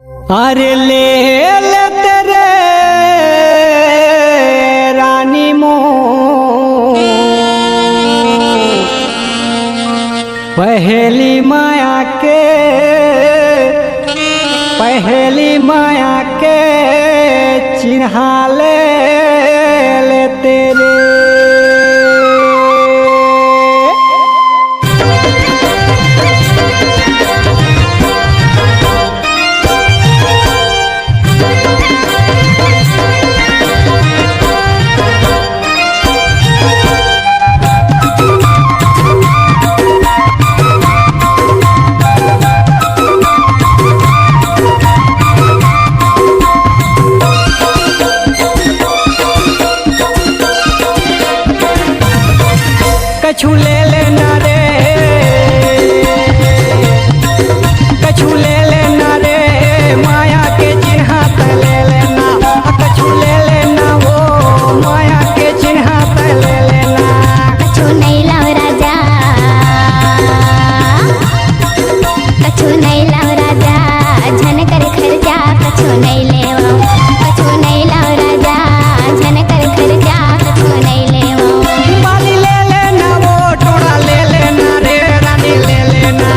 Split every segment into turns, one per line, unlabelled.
अरे ले ले तेरे रानी मों पहली माया के चिन्हा ले ले तेरे कछु ले लेना रे, कछु ले लेना रे माया के चिन्हा त ले लेना, कछु ले लेना वो माया के चिन्हा त ले लेना।
कछु नहीं लाओ राजा, कछु नहीं लाओ राजा, झन कर खर्चा कछु नहीं लेवा, कछु नहीं लाओ राजा, झन कर खर्चा कछु नहीं लेवा।
बाली ले लेना वो टोड़ा ले लेना रे रानी ले लेना,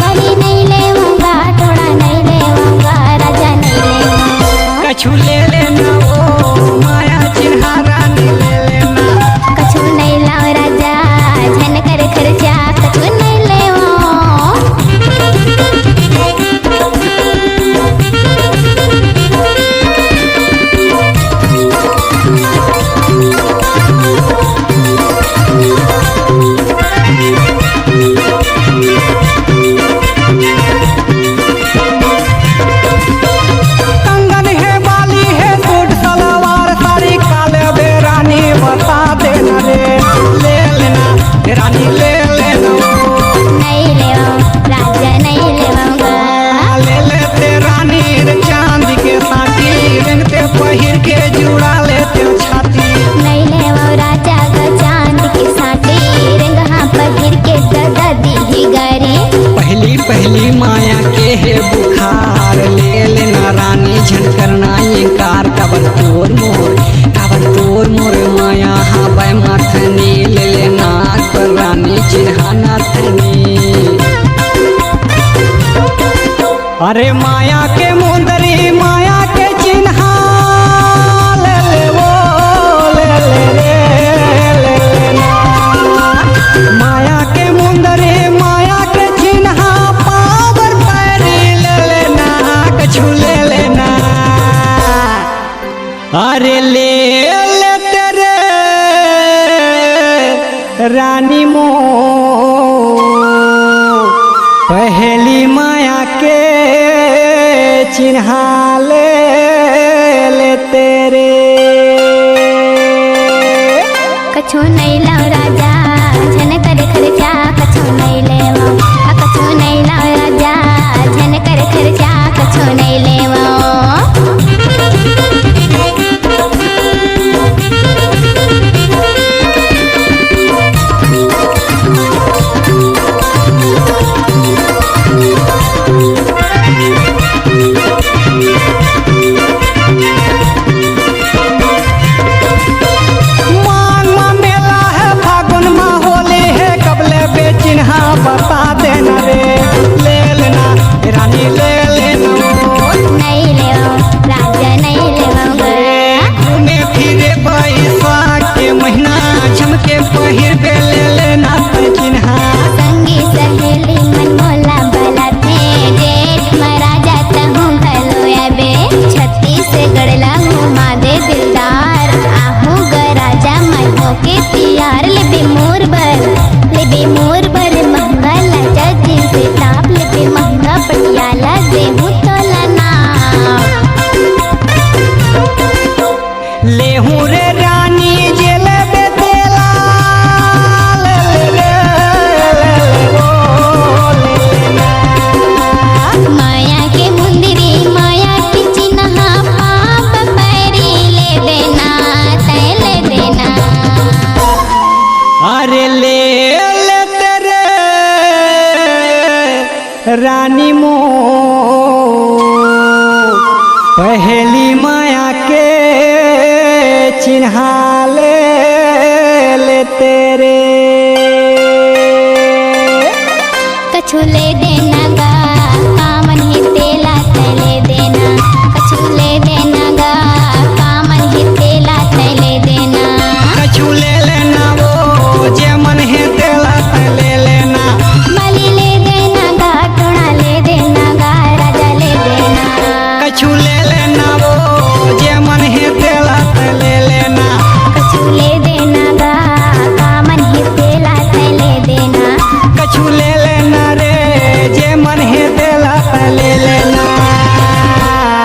बाली नहीं लेवांगा टोड़ा नहीं लेवांगा राजा नहीं लेवांगा।
कछु ले लेना वो माया चिन्हा रानी ले लेना,
कछु नहीं लाओ राजा, झन कर खर्चा कछु नहीं लेवा।
कंगन है बाली है सूट सलवार साड़ी काले बे रानी बता देना रे ले लेना रानी ले लेना
नहीं लेवा राजा नहीं लेवांगा।
ले लेते रानी रे चांद के साथी रंगते पहिर के जुड़ा लेते छाती।
नहीं लेवा राजा का चांद की साटी रंगहा पहिर के गदा दी गारी।
पहली पहली माया के है बुखार ले लेना रानी झन करना इंकार कबर तोर मोर माया हाँ बाय माथनी ले लेना कर रानी चिन्हा नाथनी। अरे माया के मुंदरी माया के चिन्हा ले ले वो ले ले ले लेना। माया के मुंदरी माया के चिन्हा पावर पैरी ले लेना कछु ले लेना। अरे ले ले तेरे रानी मों पहली माया के चिन्हा ले ले तेरे।
कछु नहीं लाओ राजा झन कर खर्चा कछु नहीं लेवा, कछु नहीं लाओ राजा झन कर खर्चा कछु नहीं लेवा।
मांग में मेला है पहली माया के चिन्हा ले तेरे
कछु ले देन